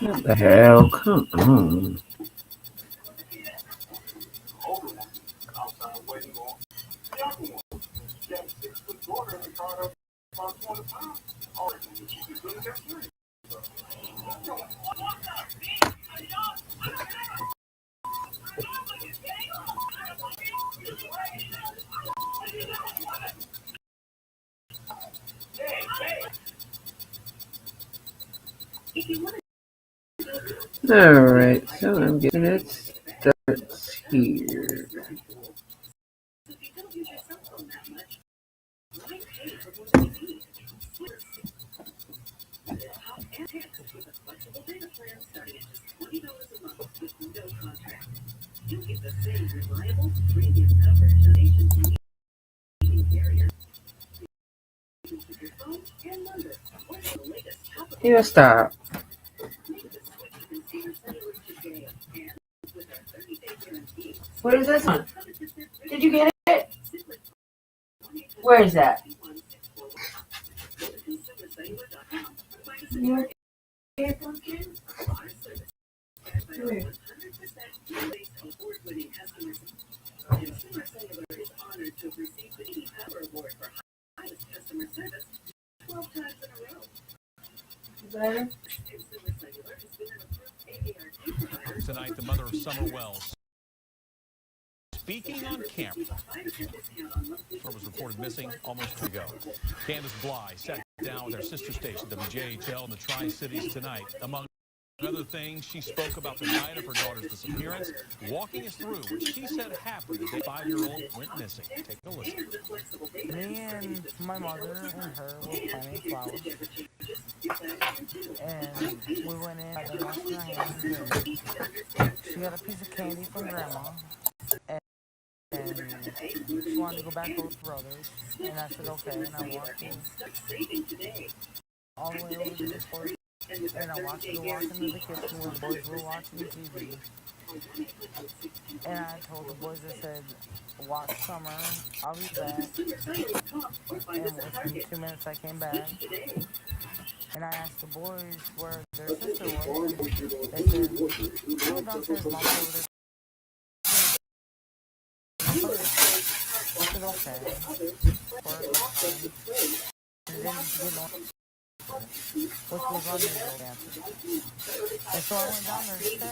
What the hell? Come on. Alright, so I'm getting it starts here. You stop. What is this one? Did you get it? Where is that? Your Tonight, the mother of Summer Wells speaking on camera. Her was reported missing almost a week ago. Candace Bly sat down with her sister station, WJHL, in the Tri-Cities tonight. Among other things, she spoke about the night of her daughter's disappearance, walking us through what she said happened the day 5-year-old went missing. Take a listen. Me and my mother and her were planting flowers. And we went in, I washed my hands, and she got a piece of candy from Grandma. And she wanted to go back with her brothers. And I said, okay, and I walked in all the way over to the porch. And I watched her walk into the kitchen where the boys were watching TV. And I told the boys, I said, watch Summer, I'll be back. And within 2 minutes I came back. And I asked the boys where their sister was. They said, she went downstairs, Mom's over there okay for a time. And then get on, which was unusual cancer. And so I went down there to check,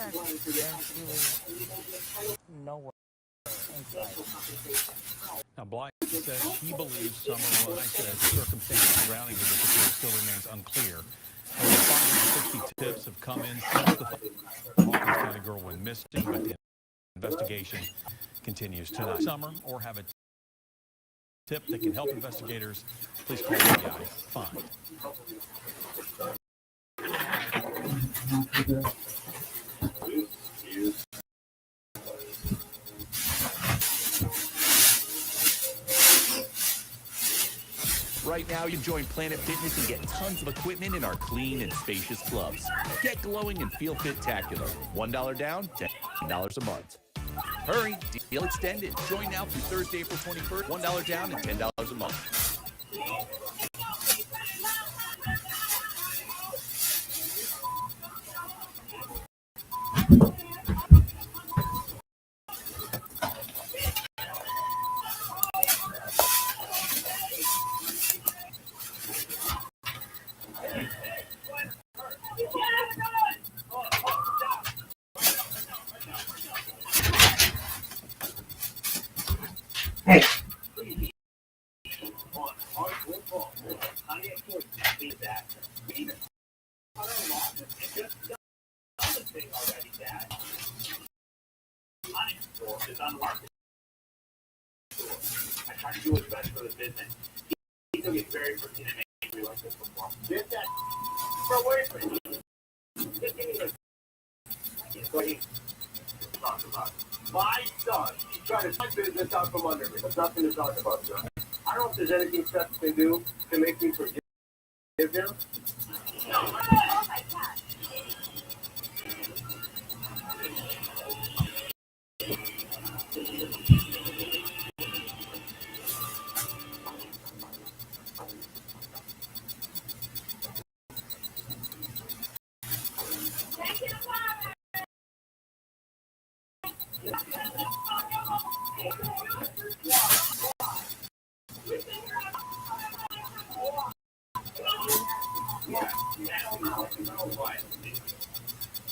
and she was nowhere inside. Now, Bly says he believes Summer was, says circumstances surrounding the disappearance still remains unclear. Over 560 tips have come in since the Hawkins County girl went missing, but the investigation continues tonight. Summer, or have a tip that can help investigators, please call FBI Find. Right now, you join Planet Fitness and get tons of equipment in our clean and spacious clubs. Get glowing and feel fit-tacular. $1 down, $10 a month. Hurry, deal extended. Join now through Thursday, April 21st. $1 down and $10 a month. Hey. I try to do what's best for the business. He took it very personally and made me like this before. Get that away from me. Just give me the what he talked about. My son, he's trying to take business out from under me. There's nothing to talk about, son. I don't know if there's anything Seth can do to make me forgive him. No, I can't.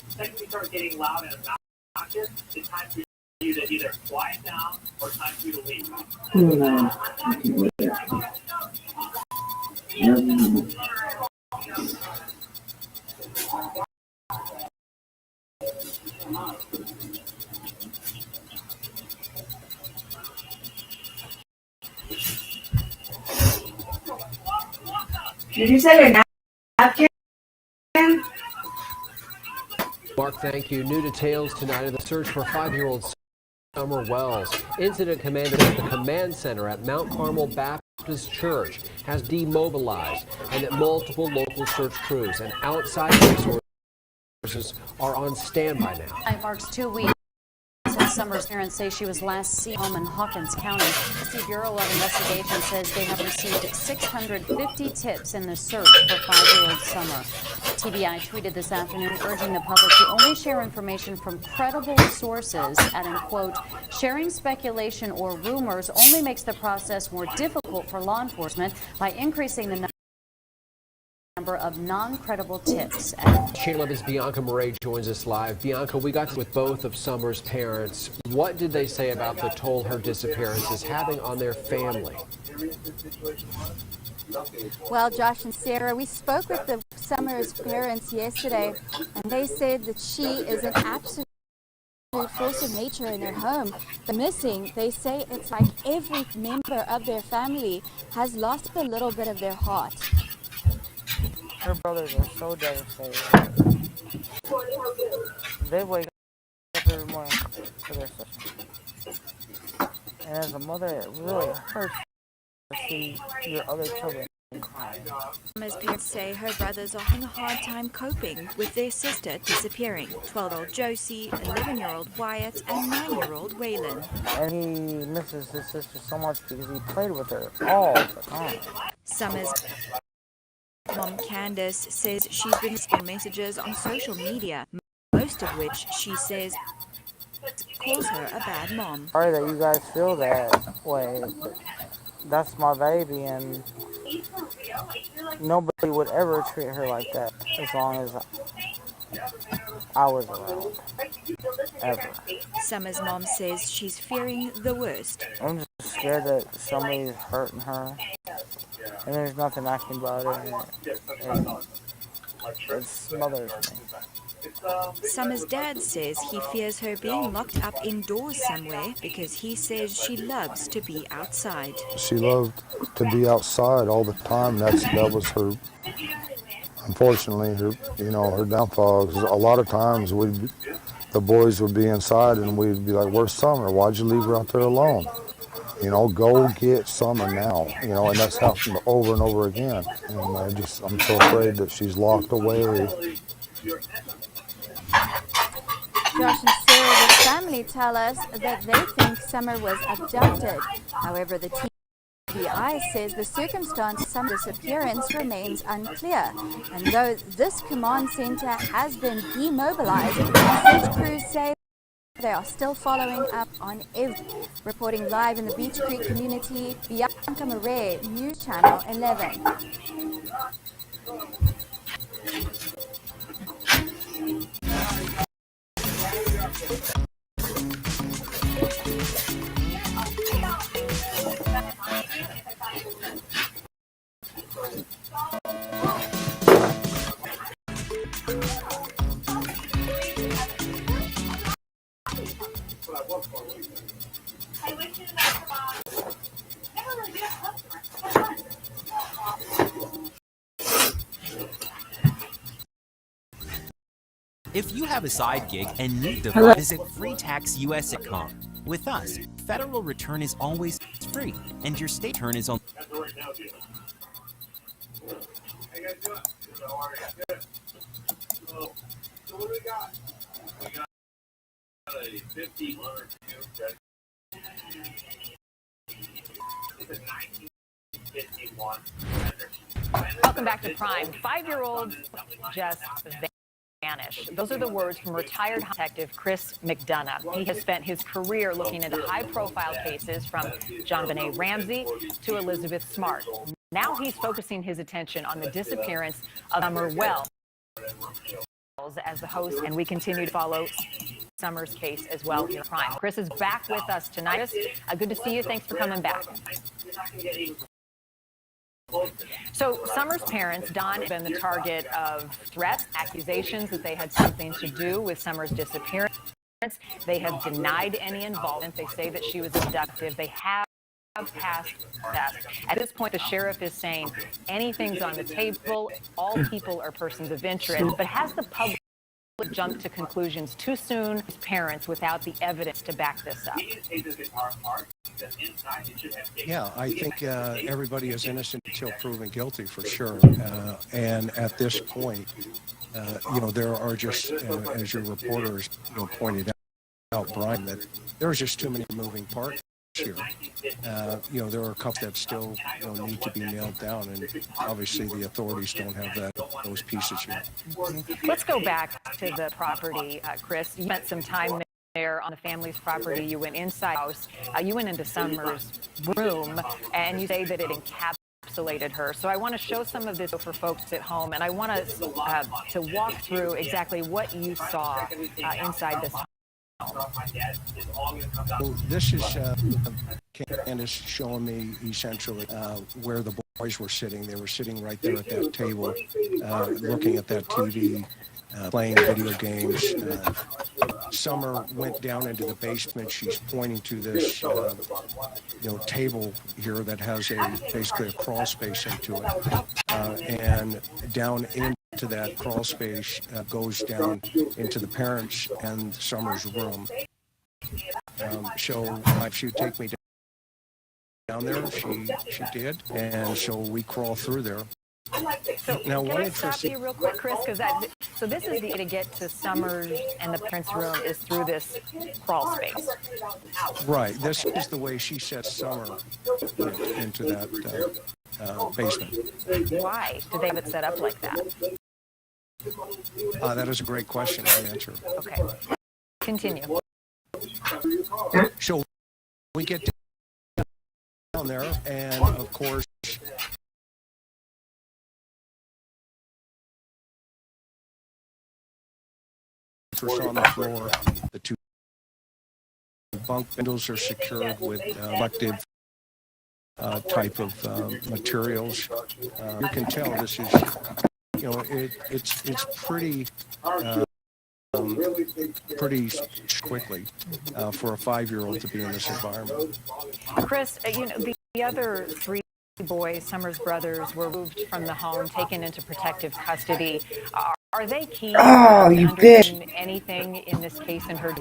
Second we start getting loud and obnoxious, it's time for you to either quiet down or time for you to leave. Did you say a napkin? Mark, thank you. New details tonight of the search for 5-year-old Summer Wells. Incident commander at the command center at Mount Carmel Baptist Church has demobilized, and that multiple local search crews and outside resources are on standby now. It marks 2 weeks since Summer's parents say she was last seen home in Hawkins County. The Bureau of Investigation says they have received 650 tips in the search for 5-year-old Summer. TBI tweeted this afternoon urging the public to only share information from credible sources, adding, quote, sharing speculation or rumors only makes the process more difficult for law enforcement by increasing the number of non-credible tips. Channel 11's Bianca Murray joins us live. Bianca, we got with both of Summer's parents. What did they say about the toll her disappearance is having on their family? Well, Josh and Sarah, we spoke with the Summer's parents yesterday, and they said that she is an absolute force of nature in their home. The missing, they say it's like every member of their family has lost a little bit of their heart. Her brothers are so devastated. They wake up every morning for their sister. And as a mother, it really hurts to see your other children crying. Summer's parents say her brothers are having a hard time coping with their sister disappearing. 12-year-old Josie, 11-year-old Wyatt, and 9-year-old Waylon. And he misses his sister so much because he played with her all the time. Summer's mom Candace says she's been receiving messages on social media, most of which she says calls her a bad mom. Sorry that you guys feel that way. But that's my baby, and nobody would ever treat her like that as long as I was around. Ever. Summer's mom says she's fearing the worst. I'm just scared that somebody's hurting her, and there's nothing I can do about it. And it smothers me. Summer's dad says he fears her being locked up indoors somewhere because he says she loves to be outside. She loved to be outside all the time. That was her. Unfortunately, her downfall. 'Cause a lot of times the boys would be inside, and we'd be like, "Where's Summer? Why'd you leave her out there alone? Go get Summer now." And that's happened over and over again. And I'm so afraid that she's locked away. Josh and Sarah, the family, tell us that they think Summer was abducted. However, the TBI says the circumstance of Summer's disappearance remains unclear. And though this command center has been demobilized, search crews say they are still following up on everything. Reporting live in the Beach Creek community, Bianca Murray, News Channel 11. If you have a side gig and need to visit FreeTaxUS.com. With us, federal return is always free, and your state return is on. So what do we got? We got a 51 It's a 1951. Welcome back to Prime. 5-year-olds just vanish. Those are the words from retired detective Chris McDonough. He has spent his career looking into high-profile cases from JonBenet Ramsey to Elizabeth Smart. Now he's focusing his attention on the disappearance of Summer Wells as the host, and we continue to follow Summer's case as well here at Prime. Chris is back with us tonight. Good to see you. Thanks for coming back. So Summer's parents, Don, have been the target of threats, accusations that they had something to do with Summer's disappearance. They have denied any involvement. They say that she was abducted. They have passed that. At this point, the sheriff is saying anything's on the table. All people are persons of interest. But has the public jumped to conclusions too soon as parents without the evidence to back this up? Yeah, I think everybody is innocent until proven guilty for sure. And at this point, there are just, as your reporters pointed out, Brian, that there's just too many moving parts here. There are a couple that still need to be nailed down, and obviously the authorities don't have those pieces yet. Let's go back to the property, Chris. You spent some time there on the family's property. You went inside the house. You went into Summer's room, and you say that it encapsulated her. So I want to show some of this for folks at home, and I want to walk through exactly what you saw inside this home. So this is Candace showing me essentially where the boys were sitting. They were sitting right there at that table, looking at that TV, playing video games. Summer went down into the basement. She's pointing to this, table here that has basically a crawl space into it, and down into that crawl space goes down into the parents' and Summer's room. So if she'd take me down there, she did, and so we crawl through there. So now, can I stop you real quick, Chris? Because so this is the way to get to Summer's and the parents' room is through this crawl space. Right. This is the way she sets Summer into that basement. Why did they have it set up like that? That is a great question to answer. Okay. Continue. So we get down there, and of course, on the floor, the two bunk bundles are secured with reflective type of materials. You can tell this is, it's pretty pretty quickly for a 5-year-old to be in this environment. Chris, the other 3 boys, Summers brothers, were moved from the home, taken into protective custody. Are they key to understanding anything in this case and her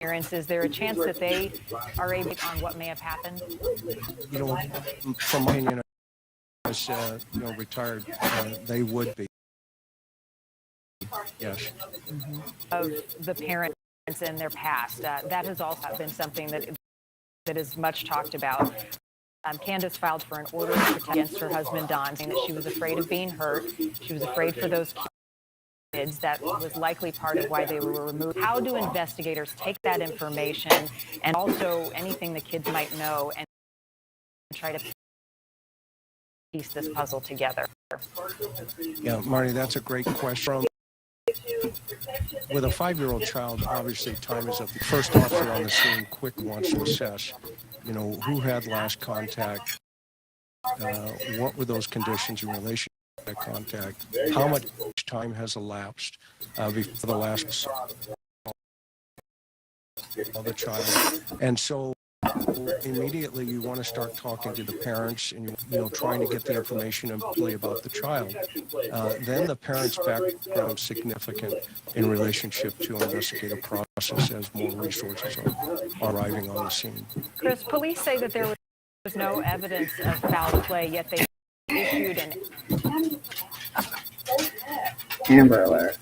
disappearance? Is there a chance that they are able on what may have happened? From my opinion, as retired, they would be. Yes. Of the parents and their past. That has also been something that is much talked about. Candace filed for an order of protection against her husband, Don, saying that she was afraid of being hurt. She was afraid for those kids. That was likely part of why they were removed. How do investigators take that information and also anything the kids might know and try to piece this puzzle together? Yeah, Marty, that's a great question. With a 5-year-old child, obviously time is up. The first officer on the scene quick wants to assess, who had last contact, what were those conditions in relation to that contact, how much time has elapsed before the last of the child. And so immediately you want to start talking to the parents and trying to get the information and play about the child. Then the parents' background is significant in relationship to investigative process as more resources are arriving on the scene. Chris, police say that there was no evidence of foul play, yet they issued an Amber Alert.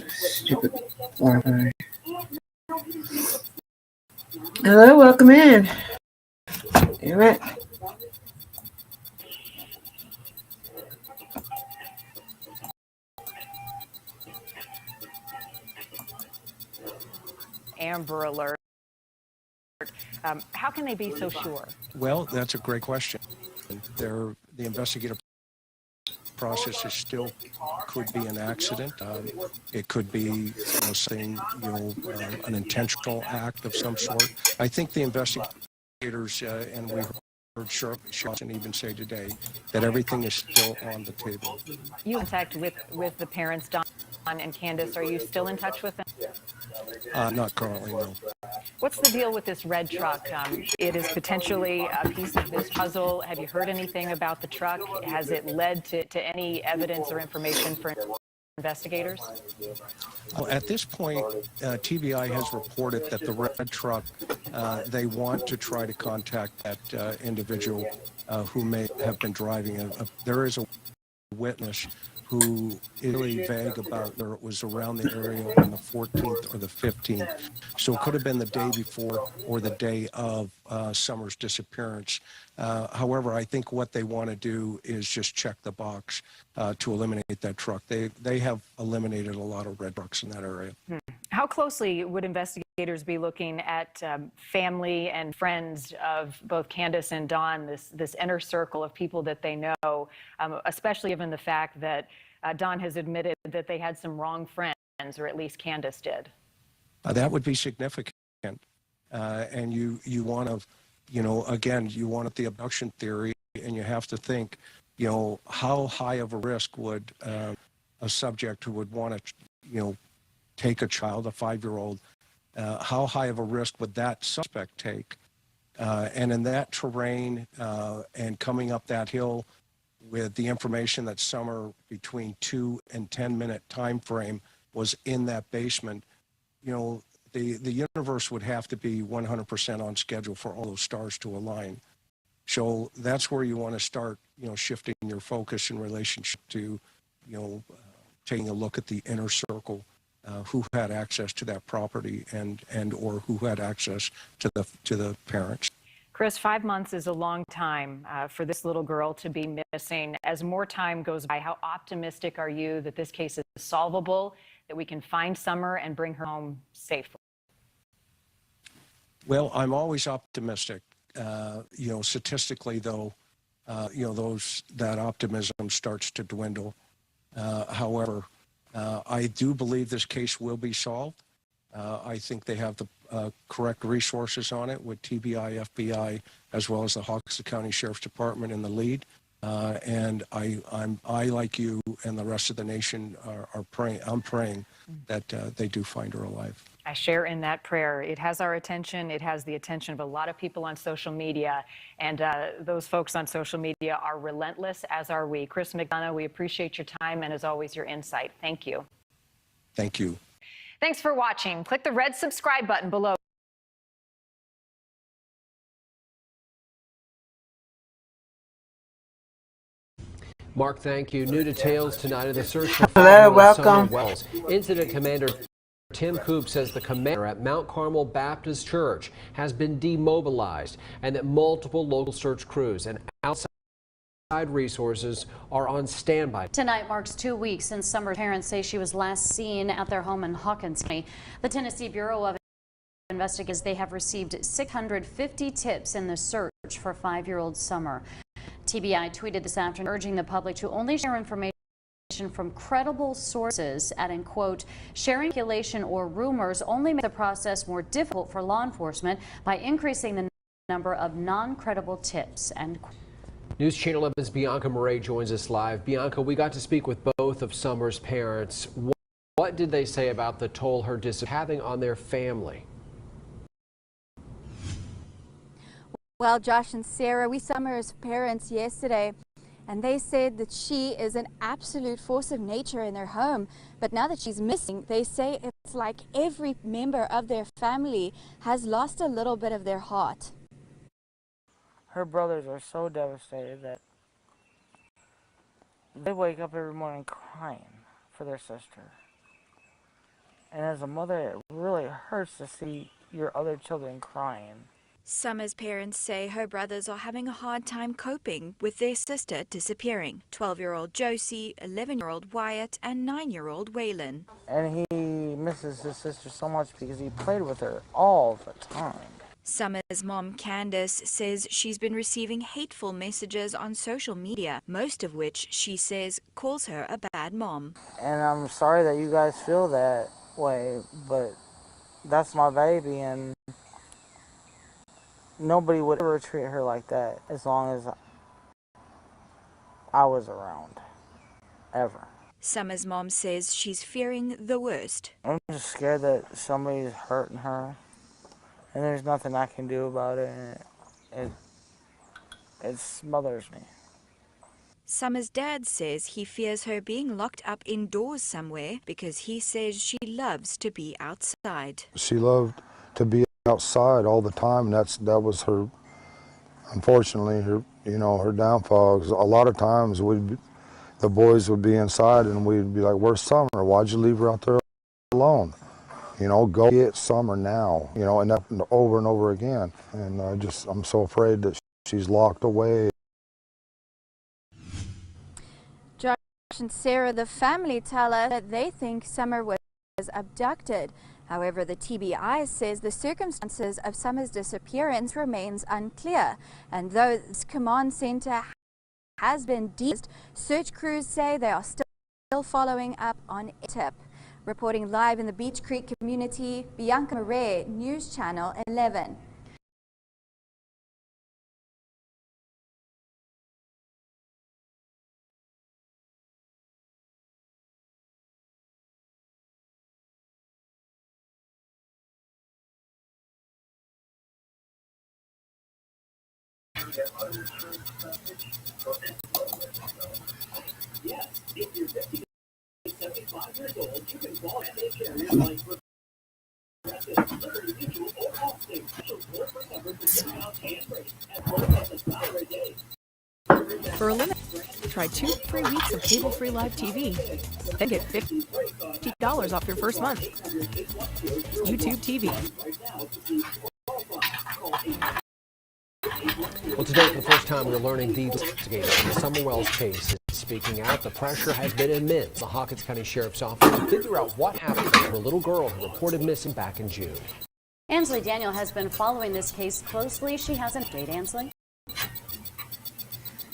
Stupid Wi-Fi. Hello, welcome in. Damn it. Amber Alert. How can they be so sure? Well, that's a great question. The investigative process is still could be an accident. It could be something, an intentional act of some sort. I think the investigators, and we heard Sheriff Johnson even say today, that everything is still on the table. You in contact with the parents, Don and Candace. Are you still in touch with them? Not currently, no. What's the deal with this red truck? It is potentially a piece of this puzzle. Have you heard anything about the truck? Has it led to any evidence or information for investigators? Well, at this point, TBI has reported that the red truck, they want to try to contact that individual who may have been driving. There is a witness who is really vague about whether it was around the area on the 14th or the 15th. So it could have been the day before or the day of Summers' disappearance. However, I think what they want to do is just check the box to eliminate that truck. They have eliminated a lot of red trucks in that area. How closely would investigators be looking at family and friends of both Candace and Don, this inner circle of people that they know, especially given the fact that Don has admitted that they had some wrong friends, or at least Candace did? That would be significant. And you want to, again, you want the abduction theory, and you have to think, how high of a risk would a subject who would want to, take a child, a 5-year-old, how high of a risk would that suspect take? And in that terrain and coming up that hill with the information that Summer between 2 and 10-minute time frame was in that basement, the universe would have to be 100% on schedule for all those stars to align. So that's where you want to start, shifting your focus in relationship to, taking a look at the inner circle. Who had access to that property and or who had access to the parents. Chris, 5 months is a long time for this little girl to be missing. As more time goes by, how optimistic are you that this case is solvable, that we can find Summer and bring her home safely? Well, I'm always optimistic. Statistically, though, that optimism starts to dwindle. However, I do believe this case will be solved. I think they have the correct resources on it with TBI, FBI, as well as the Hoxha County Sheriff's Department in the lead. And I, like you and the rest of the nation, are praying. I'm praying that they do find her alive. I share in that prayer. It has our attention. It has the attention of a lot of people on social media. And those folks on social media are relentless, as are we. Chris McDonough, we appreciate your time and, as always, your insight. Thank you. Thank you. Thanks for watching. Click the red subscribe button below. Mark, thank you. New details tonight of the search for Hello, five-year-old Summer welcome. Wells. Incident Commander Tim Coop says the commander at Mount Carmel Baptist Church has been demobilized and that multiple local search crews and outside resources are on standby. Tonight marks 2 weeks since Summer's parents say she was last seen at their home in Hawkins County. The Tennessee Bureau of Investigation, they have received 650 tips in the search for 5-year-old Summer. TBI tweeted this afternoon urging the public to only share information from credible sources, adding, quote, sharing speculation or rumors only makes the process more difficult for law enforcement by increasing the number of non-credible tips, end quote. News Channel 11's Bianca Murray joins us live. Bianca, we got to speak with both of Summer's parents. What did they say about the toll her disappearance having on their family? Well, Josh and Sarah, we saw Summer's parents yesterday, and they said that she is an absolute force of nature in their home. But now that she's missing, they say it's like every member of their family has lost a little bit of their heart. Her brothers are so devastated that they wake up every morning crying for their sister. And as a mother, it really hurts to see your other children crying. Summer's parents say her brothers are having a hard time coping with their sister disappearing. 12-year-old Josie, 11-year-old Wyatt, and 9-year-old Waylon. And he misses his sister so much because he played with her all the time. Summer's mom, Candace, says she's been receiving hateful messages on social media, most of which, she says, calls her a bad mom. And I'm sorry that you guys feel that way, but that's my baby, and nobody would ever treat her like that as long as I was around, ever. Summer's mom says she's fearing the worst. I'm just scared that somebody's hurting her, and there's nothing I can do about it, and it smothers me. Summer's dad says he fears her being locked up indoors somewhere because he says she loves to be outside. She loved to be outside all the time, and that was her, unfortunately, her downfall. 'Cause a lot of times the boys would be inside and we'd be like, where's Summer? Why'd you leave her out there alone? Go get Summer now, and that over and over again. And I'm so afraid that she's locked away. Josh and Sarah, the family, tell us that they think Summer was abducted. However, the TBI says the circumstances of Summer's disappearance remains unclear. And though this command center has been demobilized, search crews say they are still following up on a tip. Reporting live in the Beach Creek community, Bianca Murray, News Channel 11. Yes, if you're 50 to 75 years old, you can call and take care of your life for individual or Allstate. Special support for coverage with discounts and rates as low as $1 a day. For a limit, try 2 free weeks of cable-free live TV. Then get $50 off your first month. YouTube TV. Well, today, for the first time, we're learning the investigators in the Summer Wells case is speaking out. The pressure has been immense. The Hawkins County Sheriff's Office to figure out what happened to her little girl who reported missing back in June. Ansley Daniel has been following this case closely. She has an update, Ansley.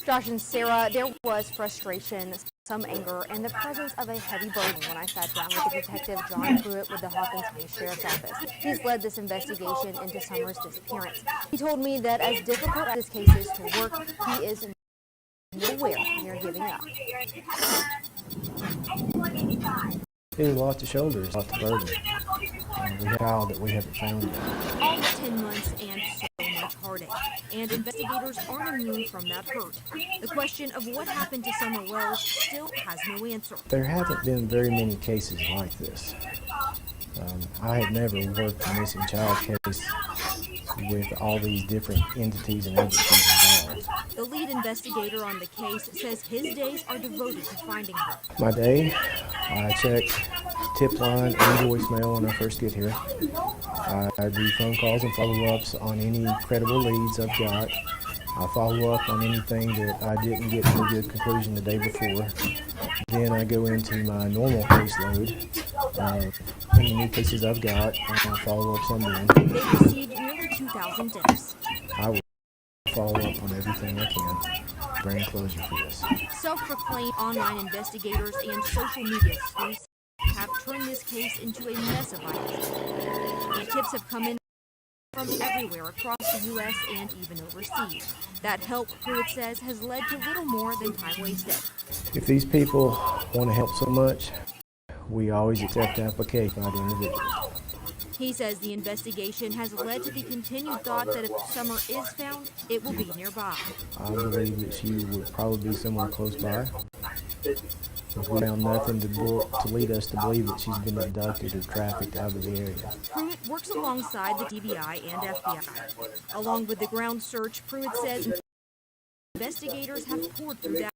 Josh and Sarah, there was frustration, some anger, and the presence of a heavy burden when I sat down with the detective John Pruitt with the Hawkins County Sheriff's Office. He's led this investigation into Summer's disappearance. He told me that as difficult as this case is to work, he is nowhere near giving up. It was lost the shoulders, lost the burden. We had a child that we haven't found yet. Almost 10 months and so much heartache. And investigators aren't immune from that hurt. The question of what happened to Summer Wells still has no answer. There haven't been very many cases like this. I had never worked a missing child case with all these different entities and agencies involved. The lead investigator on the case says his days are devoted to finding her. My day, I check tip line and voicemail when I first get here. I do phone calls and follow-ups on any credible leads I've got. I follow up on anything that I didn't get to a good conclusion the day before. Then I go into my normal caseload, any new cases I've got, and I follow up on them. They received nearly 2,000 tips. I will follow up on everything I can, bring closure for this. Self-proclaimed online investigators and social media sleuths have turned this case into a mess of violence. These tips have come in from everywhere across the U.S. and even overseas. That help, Pruitt says, has led to little more than time wasted. If these people want to help so much, we always accept applications by the individual. He says the investigation has led to the continued thought that if Summer is found, it will be nearby. I believe that she would probably be somewhere close by. We found nothing to lead us to believe that she's been abducted or trafficked out of the area. Pruitt works alongside the DBI and FBI. Along with the ground search, Pruitt says investigators have poured through data.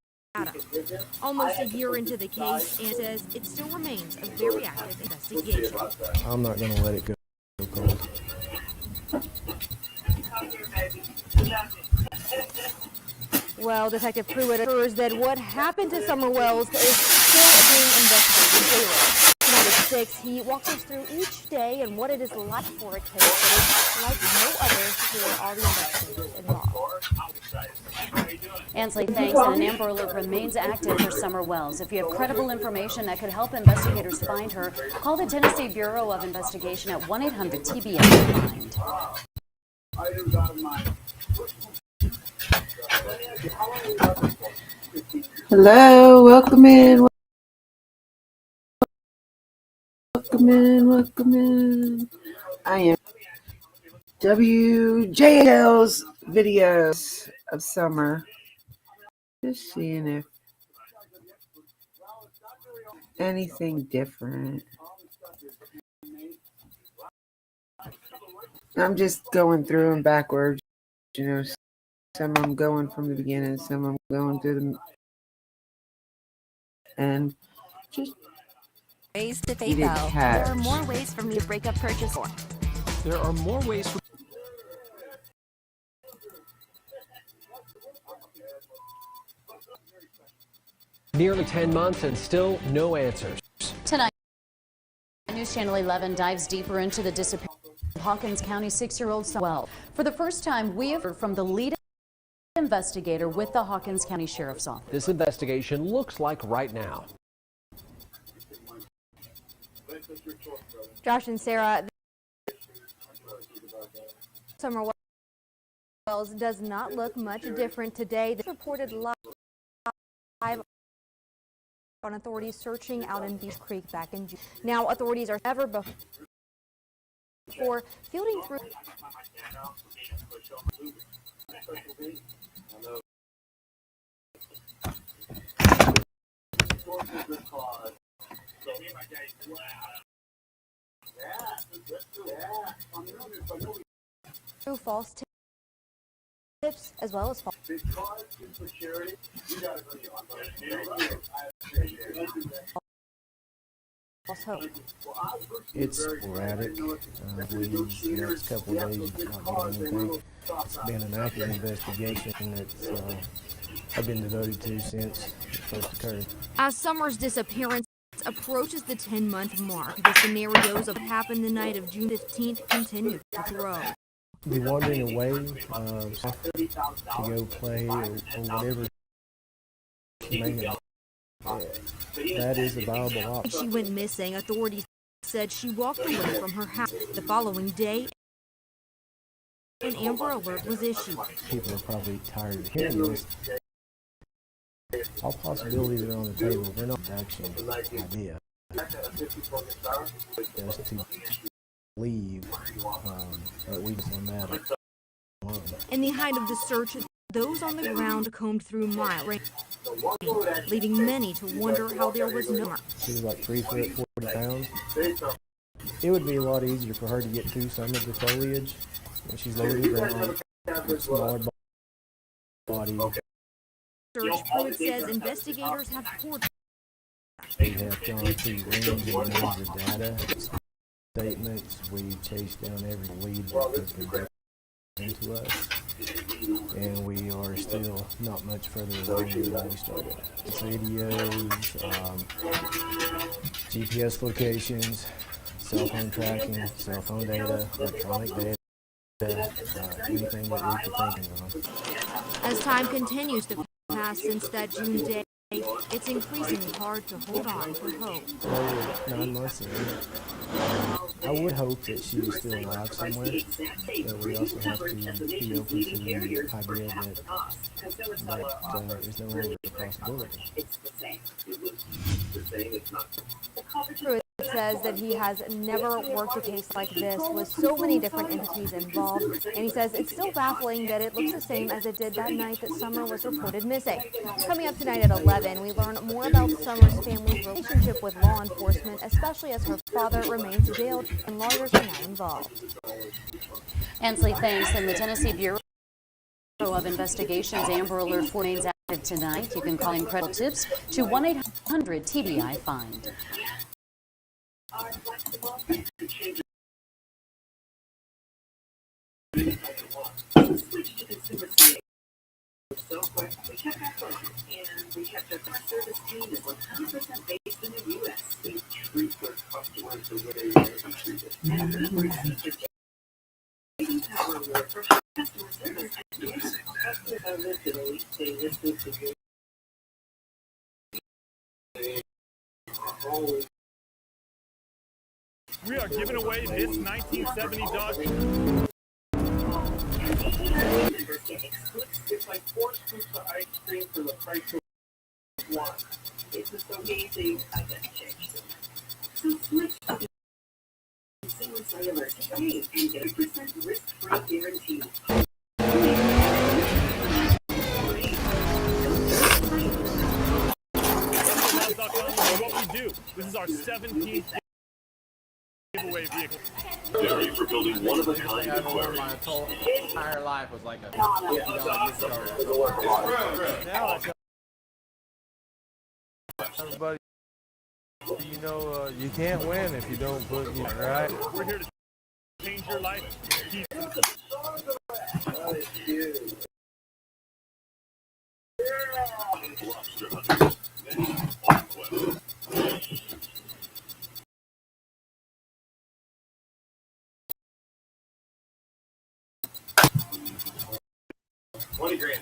Almost a year into the case, and says it still remains a very active investigation. I'm not going to let it go cold. Well, Detective Pruitt assures that what happened to Summer Wells is still being investigated daily. Tonight at 6, he walks us through each day and what it is like for a case that is like no other for all the investigators involved. Ansley, thanks. And an Amber Alert remains active for Summer Wells. If you have credible information that could help investigators find her, call the Tennessee Bureau of Investigation at 1-800-TBS-FIND. Hello, welcome in. Welcome in, welcome in. I am WJL's videos of Summer. Just seeing if anything different. I'm just going through them backwards, you know. Some I'm going from the beginning, some I'm going through them, and just ways to PayPal. There are more ways for me to break up purchase. There are more ways for nearly 10 months and still no answers. Tonight, News Channel 11 dives deeper into the disappearance of Hawkins County 6-year-old Summer Wells. For the first time, we have heard from the lead investigator with the Hawkins County Sheriff's Office. This investigation looks like right now. Josh and Sarah, Summer Wells does not look much different today. This reported live on authorities searching out in Beach Creek back in June. Now authorities are ever before fielding through. Through false tips as well as false. hope. It's sporadic. The next couple of days, you've not getting anything. It's been an active investigation that I've been devoted to since it first occurred. As Summer's disappearance approaches the 10-month mark, the scenarios of what happened the night of June 15th continue to grow. Be wandering away to go play or whatever she may have. That is a viable option. She went missing. Authorities said she walked away from her house. The following day, an Amber Alert was issued. People are probably tired of hearing this. All possibilities are on the table. They're not an action idea. Just to leave, but we just on that alone. In the height of the search, those on the ground combed through miles, leading many to wonder how there was no mark. She was like 3 foot 40 pounds. It would be a lot easier for her to get through some of the foliage when she's lower to the ground, smaller body. Search Pruitt says investigators have poured. We have gone through rooms and rooms of data, statements. We've chased down every lead that has been brought into us, and we are still not much further along than when we started. Videos, GPS locations, cell phone tracking, cell phone data, electronic data, anything that we could think of. As time continues to pass since that June day, it's increasingly hard to hold on for hope. 9 months in, I would hope that she was still alive somewhere, but we also have to be open to the idea that is no longer a possibility. Pruitt says that he has never worked a case like this with so many different entities involved, and he says it's still baffling that it looks the same as it did that night that Summer was reported missing. Coming up tonight at 11, we learn more about Summer's family's relationship with law enforcement, especially as her father remains jailed and lawyers are now involved. Ansley thanks, and the Tennessee Bureau of Investigations Amber Alert remains active tonight. You can call Incredible Tips to 1-800-TBI-FIND. Switch to consumer sales so quick. We kept our phone and we kept our customer service team is 100% based in the U.S. We treat their customers the way they are treated. And we're taking power award for customer service. Customers are literally, they listen to you. We are giving away this 1970 Dodge. It's like 4 scoops of ice cream for the price of 1. It's just amazing. I got changed. So switch to Consumer Cellular today and get 8% risk-free guarantee. What we do. This is our 17th giveaway vehicle. Very for building one-of-a-kind aquarium. My whole entire life was like a now everybody, you know, you can't win if you don't put in, right? We're here to change your life. Keep $20 grand.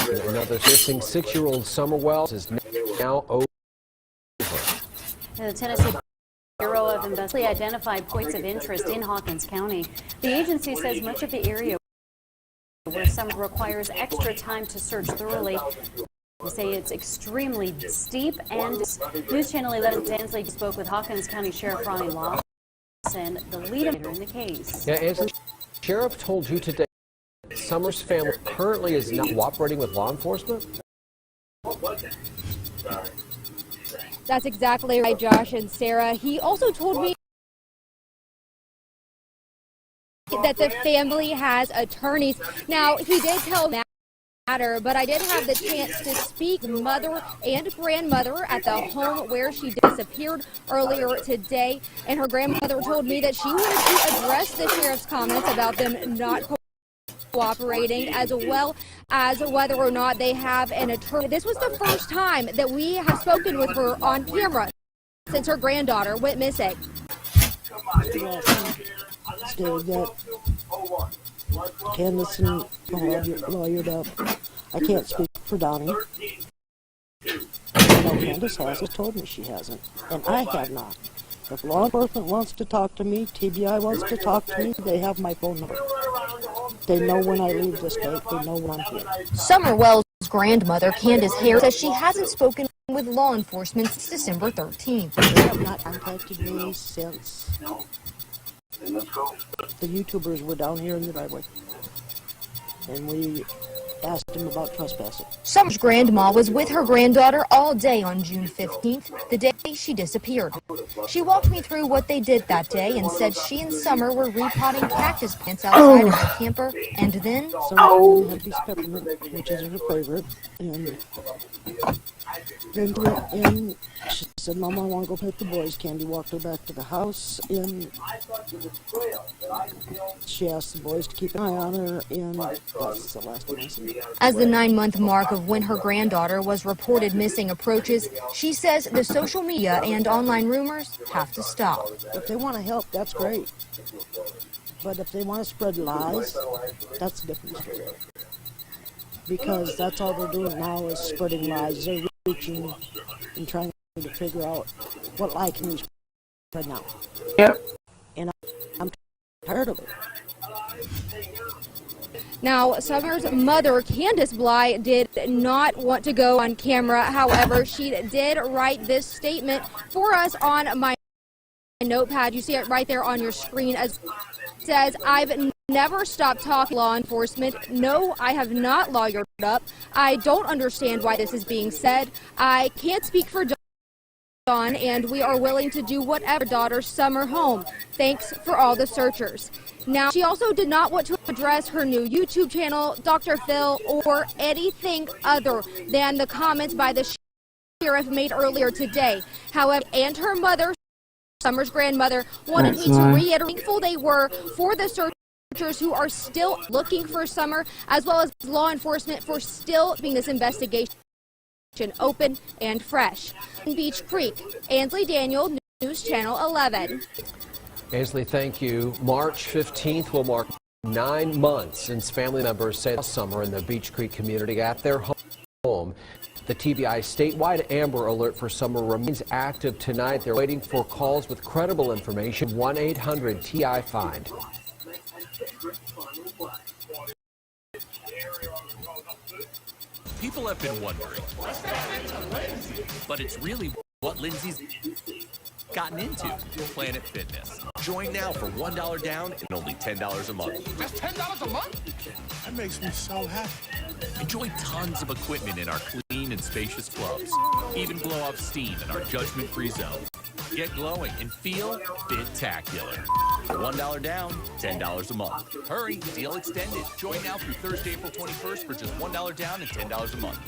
Another missing 6-year-old Summer Wells is now over. The Tennessee Bureau of Investigation identified points of interest in Hawkins County. The agency says much of the area where Summer requires extra time to search thoroughly. They say it's extremely steep, and News Channel 11's Ansley spoke with Hawkins County Sheriff Ronnie Lawson, the lead in the case. Yeah, Ansley, Sheriff told you today that Summer's family currently is not cooperating with law enforcement? That's exactly right, Josh and Sarah. He also told me that the family has attorneys. Now, he did tell matter, but I did have the chance to speak with mother and grandmother at the home where she disappeared earlier today, and her grandmother told me that she wanted to address the sheriff's comments about them not cooperating, as well as whether or not they have an attorney. This was the first time that we have spoken with her on camera since her granddaughter went missing. Still got Candace and lawyered up. I can't speak for Donnie. I know Candace has told me she hasn't, and I have not. If law enforcement wants to talk to me, TBI wants to talk to me, they have my phone number. They know when I leave the state. They know when I'm here. Summer Wells' grandmother, Candace Hare, says she hasn't spoken with law enforcement since December 13th. They have not contacted me since the YouTubers were down here in the driveway, and we asked them about trespassing. Summer's grandma was with her granddaughter all day on June 15th, the day she disappeared. She walked me through what they did that day and said she and Summer were repotting cactus plants outside of the camper, and then... Summer had these peppermint, which is her favorite, and then she went in. She said, "Mama, I want to go pet the boys." Candy walked her back to the house, and she asked the boys to keep an eye on her, and that's the last time I seen her. As the 9-month mark of when her granddaughter was reported missing approaches, she says the social media and online rumors have to stop. If they want to help, that's great. But if they want to spread lies, that's a different story. Because that's all they're doing now is spreading lies. They're reaching and trying to figure out what lie can we spread now. Yep. And I'm tired of it. Now, Summer's mother, Candace Bly, did not want to go on camera. However, she did write this statement for us on my notepad. You see it right there on your screen. As it says, "I've never stopped talking to law enforcement. No, I have not lawyered up. I don't understand why this is being said. I can't speak for Dawn, and we are willing to do whatever daughter Summer home. Thanks for all the searchers." Now, she also did not want to address her new YouTube channel, Dr. Phil, or anything other than the comments by the sheriff made earlier today. However, and her mother, Summer's grandmother, wanted me to reiterate how thankful they were for the searchers who are still looking for Summer, as well as law enforcement for still being this investigation open and fresh. In Beach Creek, Ansley Daniel, News Channel 11. Ansley, thank you. March 15th will mark 9 months since family members saw Summer in the Beach Creek community at their home. The TBI statewide Amber Alert for Summer remains active tonight. They're waiting for calls with credible information. 1-800-TI-FIND. People have been wondering, but it's really what Lindsay's gotten into, Planet Fitness. Join now for $1 down and only $10 a month. That's $10 a month? That makes me so happy. Enjoy tons of equipment in our clean and spacious clubs. Even blow off steam in our judgment-free zone. Get glowing and feel fit-tacular. $1 down, $10 a month. Hurry, deal extended. Join now through Thursday, April 21st for just $1 down and $10 a month.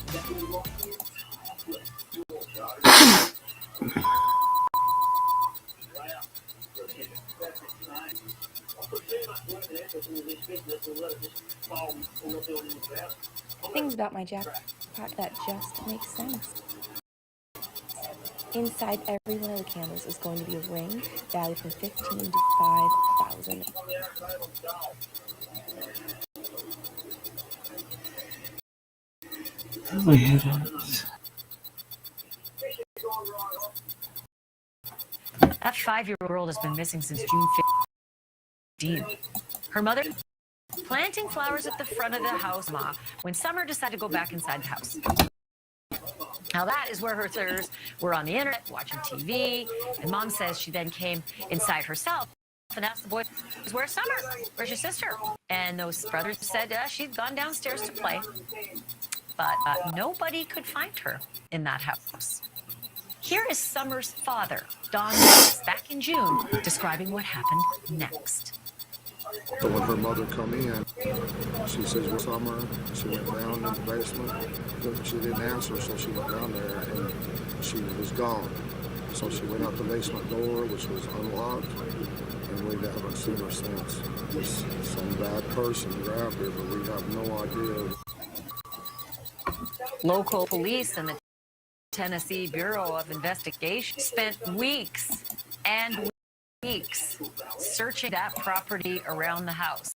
Things about my jackpot that just make sense. Inside every one of the candles is going to be a ring valued from $15,000 to $5,000. Oh my heavens. That 5-year-old girl has been missing since June 15th. Her mother planting flowers at the front of the house, Ma, when Summer decided to go back inside the house. Now that is where her sisters were on the internet watching TV, and Mom says she then came inside herself and asked the boys, "Where's Summer? Where's your sister?" And those brothers said she'd gone downstairs to play, but nobody could find her in that house. Here is Summer's father, Don Davis, back in June, describing what happened next. But when her mother come in, she says, "Where's Summer?" She went down in the basement. She didn't answer, so she went down there and she was gone. So she went out the basement door, which was unlocked, and we haven't seen her since. Some bad person grabbed her, but we have no idea. Local police and the Tennessee Bureau of Investigation spent weeks and weeks searching that property around the house,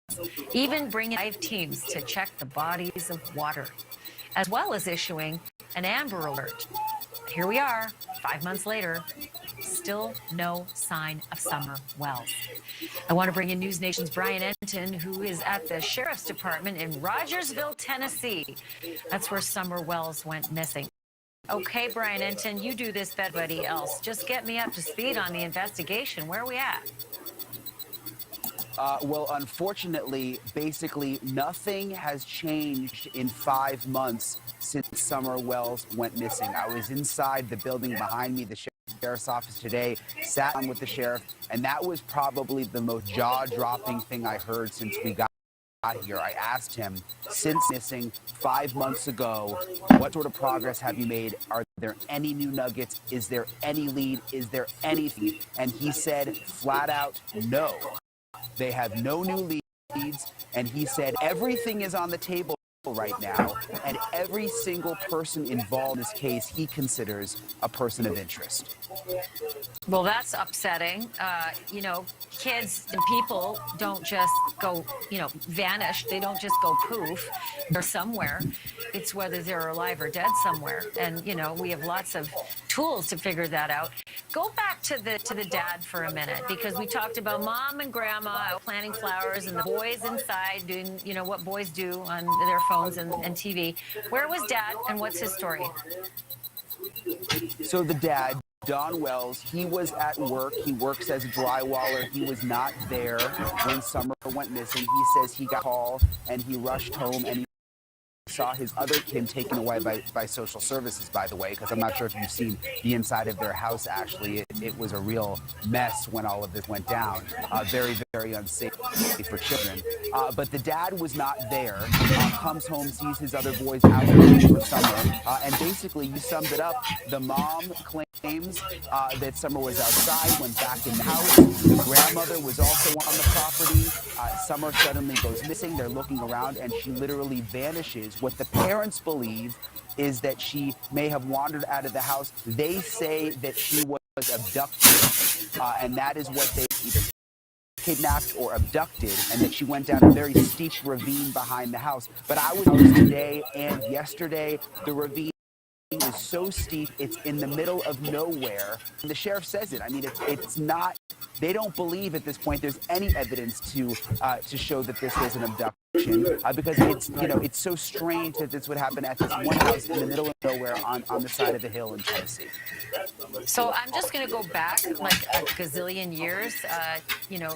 even bringing dive teams to check the bodies of water, as well as issuing an Amber Alert. Here we are, 5 months later, still no sign of Summer Wells. I want to bring in News Nation's Brian Enton, who is at the Sheriff's Department in Rogersville, Tennessee. That's where Summer Wells went missing. Okay, Brian Enton, you do this better than anybody else. Just get me up to speed on the investigation. Where are we at? Well, unfortunately, basically nothing has changed in 5 months since Summer Wells went missing. I was inside the building behind me, the Sheriff's Office today, sat down with the sheriff, and that was probably the most jaw-dropping thing I heard since we got here. I asked him, since missing 5 months ago, what sort of progress have you made? Are there any new nuggets? Is there any lead? Is there anything? And he said flat out, no. They have no new leads, and he said everything is on the table right now, and every single person involved in this case he considers a person of interest. Well, that's upsetting. You know, kids and people don't just go, vanish. They don't just go poof. They're somewhere. It's whether they're alive or dead somewhere. And, we have lots of tools to figure that out. Go back to the dad for a minute, because we talked about mom and grandma out planting flowers and the boys inside doing, what boys do on their phones and TV. Where was dad, and what's his story? So the dad, Don Wells, he was at work. He works as a drywaller. He was not there when Summer went missing. He says he got a call and he rushed home and he saw his other kid taken away by social services, by the way, because I'm not sure if you've seen the inside of their house, actually. It was a real mess when all of this went down. Very, very unsafe for children. But the dad was not there. Comes home, sees his other boys out for Summer. And basically, you summed it up. The mom claims that Summer was outside, went back in the house. The grandmother was also on the property. Summer suddenly goes missing. They're looking around, and she literally vanishes. What the parents believe is that she may have wandered out of the house. They say that she was abducted, and that is what they either kidnapped or abducted, and that she went down a very steep ravine behind the house. But I was out today and yesterday. The ravine is so steep, it's in the middle of nowhere. And the sheriff says it. I mean, it's not. They don't believe at this point there's any evidence to show that this was an abduction. Because it's so strange that this would happen at this one house in the middle of nowhere on the side of the hill in Tennessee. So I'm just going to go back like a gazillion years,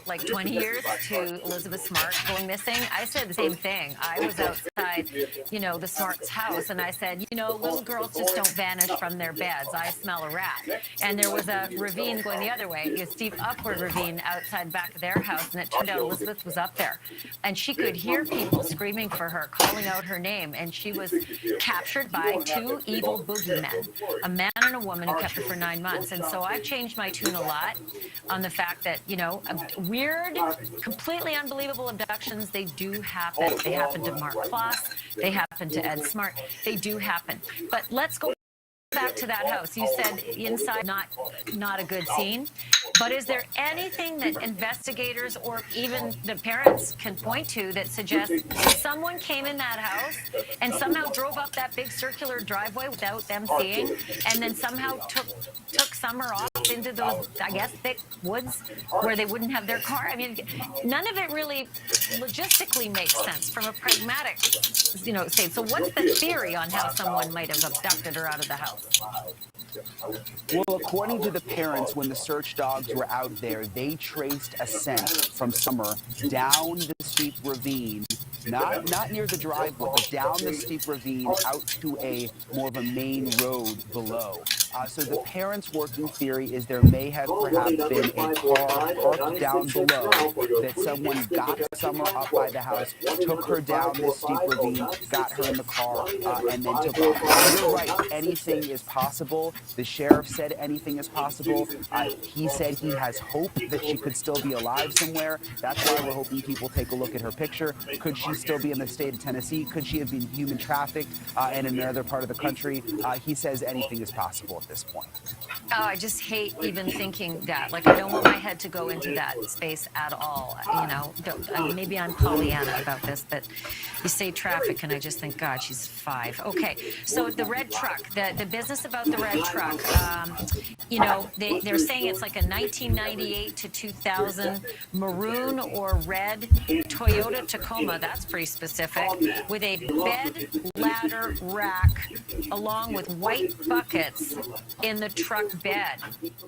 like 20 years to Elizabeth Smart going missing. I said the same thing. I was outside, the Smart's house, and I said, little girls just don't vanish from their beds. I smell a rat. And there was a ravine going the other way, a steep upward ravine outside back of their house, and it turned out Elizabeth was up there. And she could hear people screaming for her, calling out her name, and she was captured by two evil boogeymen, a man and a woman who kept her for 9 months. And so I've changed my tune a lot on the fact that, weird, completely unbelievable abductions, they do happen. They happen to Mark Kloss. They happen to Ed Smart. They do happen. But let's go back to that house. You said inside not a good scene, but is there anything that investigators or even the parents can point to that suggests someone came in that house and somehow drove up that big circular driveway without them seeing, and then somehow took Summer off into those, I guess, thick woods where they wouldn't have their car? I mean, none of it really logistically makes sense from a pragmatic, state. So what's the theory on how someone might have abducted her out of the house? Well, according to the parents, when the search dogs were out there, they traced a scent from Summer down the steep ravine, not near the driveway, but down the steep ravine out to a more of a main road below. So the parents' working theory is there may have perhaps been a car parked down below, that someone got Summer up by the house, took her down this steep ravine, got her in the car, and then took off. You're right, anything is possible. The sheriff said anything is possible. He said he has hope that she could still be alive somewhere. That's why we're hoping people take a look at her picture. Could she still be in the state of Tennessee? Could she have been human trafficked and in another part of the country? He says anything is possible at this point. Oh, I just hate even thinking that. Like, I don't want my head to go into that space at all. You know, maybe I'm Pollyanna about this, but you say traffic, and I just think, God, she's 5. Okay, so the red truck, the business about the red truck, you know, they're saying it's like a 1998 to 2000 maroon or red Toyota Tacoma. That's pretty specific. With a bed ladder rack along with white buckets in the truck bed.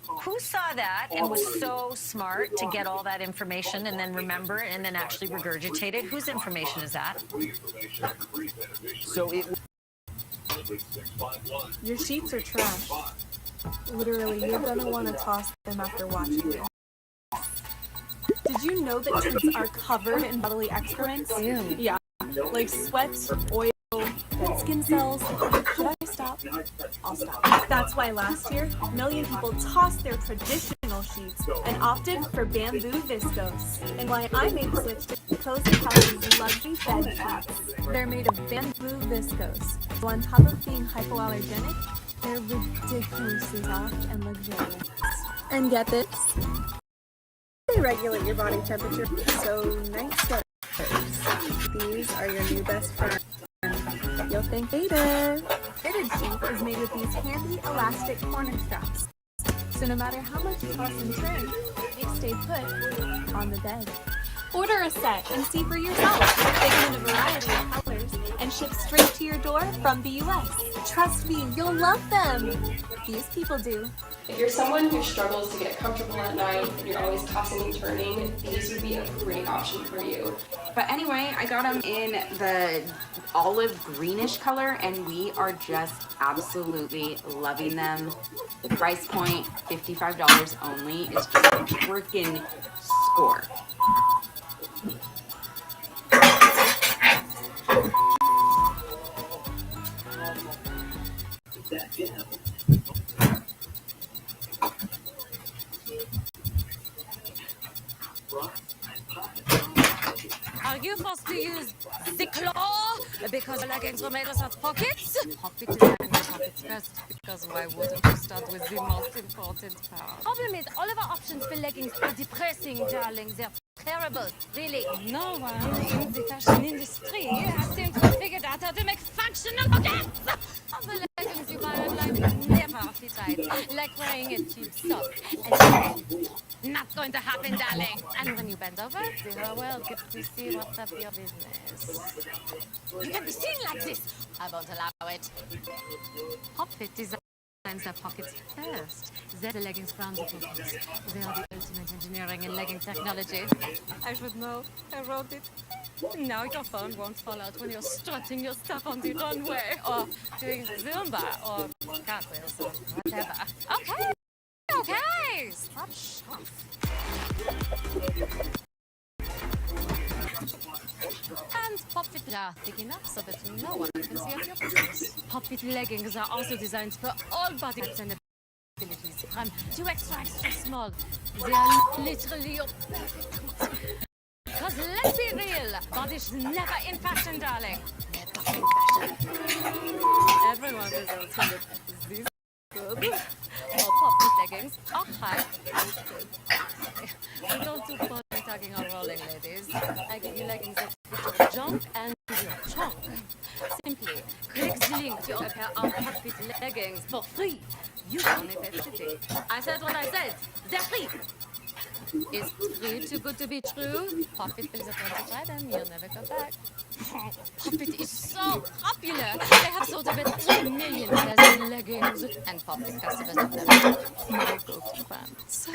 Who saw that and was so smart to get all that information and then remember it and then actually regurgitate it? Whose information is that? So your sheets are trash. Literally, you're gonna want to toss them after watching it. Did you know that sheets are covered in bodily excrements? Ew. Yeah, like sweat, oil, dead skin cells. Should I stop? I'll stop. That's why last year, a million people tossed their traditional sheets and opted for bamboo viscose. And why I made the switch to Cozy Couch's luxury bed sheets. They're made of bamboo viscose. So on top of being hypoallergenic, they're ridiculously soft and luxurious. And get this, they regulate your body temperature. So night sweaters. These are your new best friend. You'll think later. Fitted sheet is made with these handy elastic corner straps. So no matter how much you toss and turn, they stay put on the bed. Order a set and see for yourself. They come in a variety of colors and ship straight to your door from the US. Trust me, you'll love them. These people do. If you're someone who struggles to get comfortable at night and you're always tossing and turning, these would be a great option for you. But anyway, I got them in the olive greenish color and we are just absolutely loving them. The price point, $55 only, is just a freaking score. Are you forced to use the claw because leggings were made without pockets? Pocket design with pockets first, because why wouldn't you start with the most important part? Problem is, all of our options for leggings are depressing, darling. They're terrible, really. No one in the fashion industry has seemed to have figured out how to make functional pockets. All the leggings you buy online never fit right, like wearing a tube sock. And Not going to happen, darling. And when you bend over, the whole world gets to see what's up your business. You can be seen like this. I won't allow it. Popfit designs their pockets first. They're the leggings crown the pockets. They are the ultimate engineering and legging technology. I should know. I wrote it. Now your phone won't fall out when you're strutting your stuff on the runway or doing Zumba or cartwheels or whatever. Okay. Okay. Stop shop. And Popfit are thick enough so that no one can see up your business. Popfit leggings are also designed for all body types and abilities. From 2 extra small. They are literally your perfect. Because let's be real, body's never in fashion, darling. Never in fashion. Everyone deserves to look this good. Or Popfit leggings are high-waisted. We don't do body tugging or rolling, ladies. I give you leggings that fit your junk and your trunk. Simply click the link to a pair of Popfit leggings for free. You don't need it. I said what I said. They're free. Is free too good to be true? Popfit will support to try them. You'll never go back. Popfit is so popular. They have sold about 3 million pairs of leggings, and Popfit customers love them. My go-to pants.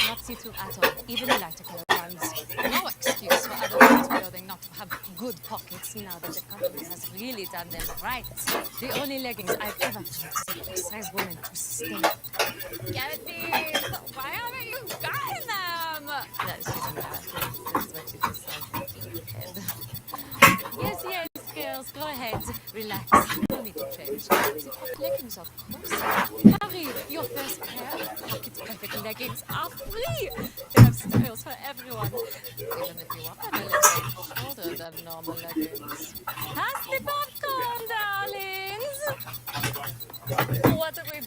Not see-through at all. Even lighter color ones. No excuse for other women's clothing not to have good pockets now that the company has really done them right. The only leggings I've ever found a plus-size woman to stay. Get these! Why haven't you gotten them? No, she's mad. That's what she decided. Yes, yes, girls, go ahead. Relax. No need to change. The leggings, of course. Hurry, your first pair of pocket-perfect leggings are free. They have styles for everyone. Even if you want them a little shorter than normal leggings. Pass the popcorn, darlings. What have we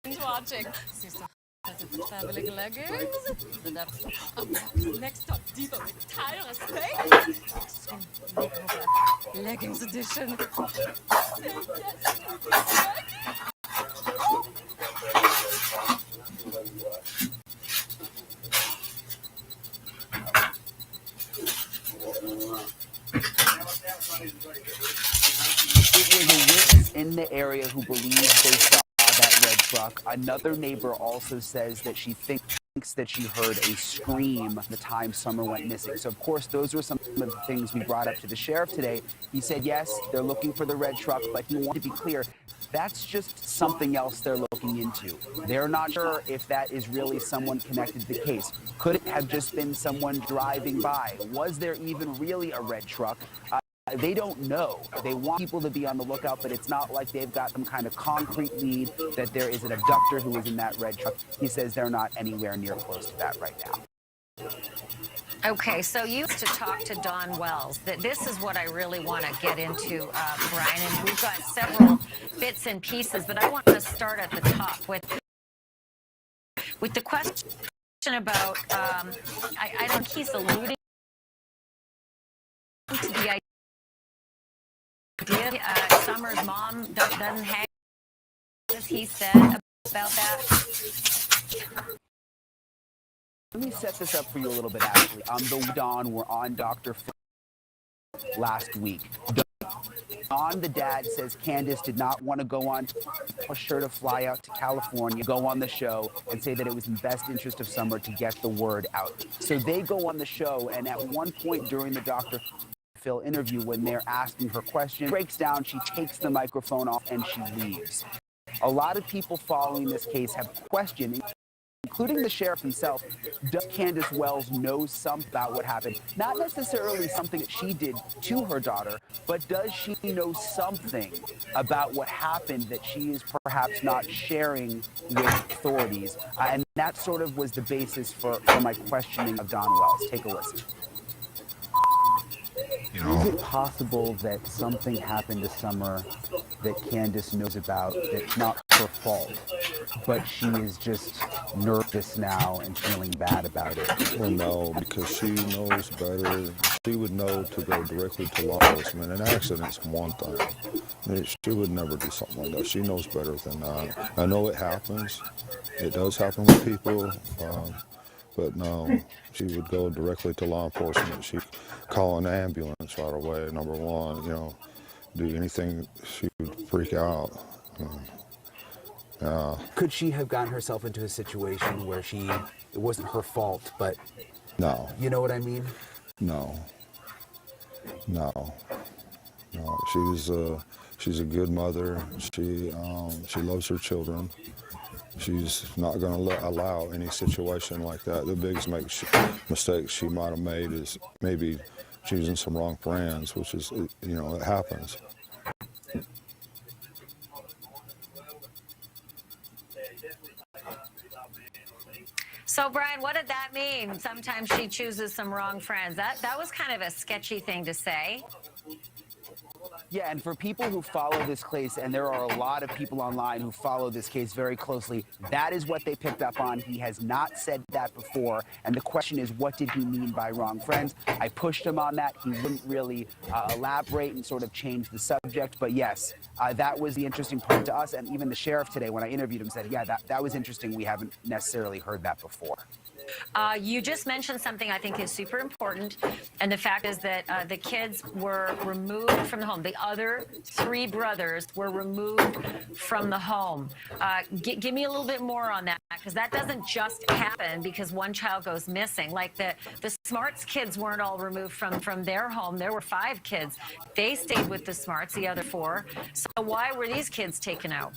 been watching? Sister has a traveling leggings. Next up, Diva with Tyra Spade. Leggings edition. It was a witness in the area who believes they saw that red truck. Another neighbor also says that she thinks that she heard a scream the time Summer went missing. So, of course, those were some of the things we brought up to the sheriff today. He said, yes, they're looking for the red truck, but he wanted to be clear. That's just something else they're looking into. They're not sure if that is really someone connected to the case. Could it have just been someone driving by? Was there even really a red truck? They don't know. They want people to be on the lookout, but it's not like they've got some kind of concrete lead that there is an abductor who is in that red truck. He says they're not anywhere near close to that right now. Okay, so you used to talk to Dawn Wells. This is what I really want to get into, Brian, and we've got several bits and pieces, but I want to start at the top with the question about, I don't, he's alluding to the idea Summer's mom doesn't hang, as he said about that. Let me set this up for you a little bit, Ashley. The Dawn were on Dr. Phil last week. Dawn, the dad, says Candace did not want to go on, push her to fly out to California, go on the show, and say that it was in the best interest of Summer to get the word out. So they go on the show, and at one point during the Dr. Phil interview, when they're asking her questions, breaks down, she takes the microphone off, and she leaves. A lot of people following this case have questioned, including the sheriff himself, does Candace Wells know something about what happened? Not necessarily something that she did to her daughter, but does she know something about what happened that she is perhaps not sharing with authorities? And that sort of was the basis for my questioning of Dawn Wells. Take a listen. Is it possible that something happened to Summer that Candace knows about that's not her fault, but she is just nervous now and feeling bad about it? Well, no, because she knows better. She would know to go directly to law enforcement. An accident's one thing. She would never do something like that. She knows better than that. I know it happens. It does happen with people. But no, she would go directly to law enforcement. She'd call an ambulance right away, number one, do anything. She would freak out. Could she have gotten herself into a situation where it wasn't her fault, but... No. You know what I mean? No. She's a good mother. She loves her children. She's not going to allow any situation like that. The biggest mistake she might have made is maybe choosing some wrong friends, which is, it happens. So, Brian, what did that mean? Sometimes she chooses some wrong friends. That was kind of a sketchy thing to say. Yeah, and for people who follow this case, and there are a lot of people online who follow this case very closely, that is what they picked up on. He has not said that before, and the question is, what did he mean by wrong friends? I pushed him on that. He wouldn't really elaborate and sort of change the subject, but yes, that was the interesting part to us, and even the sheriff today, when I interviewed him, said, yeah, that was interesting. We haven't necessarily heard that before. You just mentioned something I think is super important, and the fact is that the kids were removed from the home. The other 3 brothers were removed from the home. Give me a little bit more on that, because that doesn't just happen because one child goes missing. Like the Smarts kids weren't all removed from their home. There were 5 kids. They stayed with the Smarts, the other 4. So why were these kids taken out?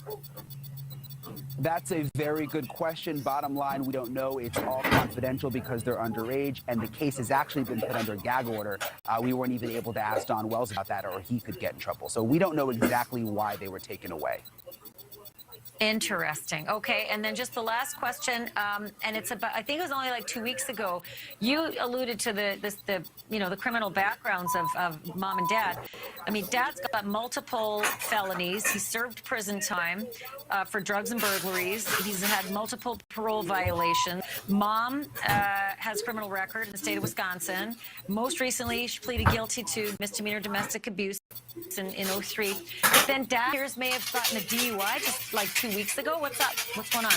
That's a very good question. Bottom line, we don't know. It's all confidential because they're underage, and the case has actually been put under gag order. We weren't even able to ask Don Wells about that, or he could get in trouble. So we don't know exactly why they were taken away. Interesting. Okay, and then just the last question, and it's about, I think it was only like 2 weeks ago, you alluded to the criminal backgrounds of mom and dad. I mean, dad's got multiple felonies. He served prison time for drugs and burglaries. He's had multiple parole violations. Mom has a criminal record in the state of Wisconsin. Most recently, she pleaded guilty to misdemeanor domestic abuse in 2003. But then dad may have gotten a DUI just like 2 weeks ago. What's up? What's going on?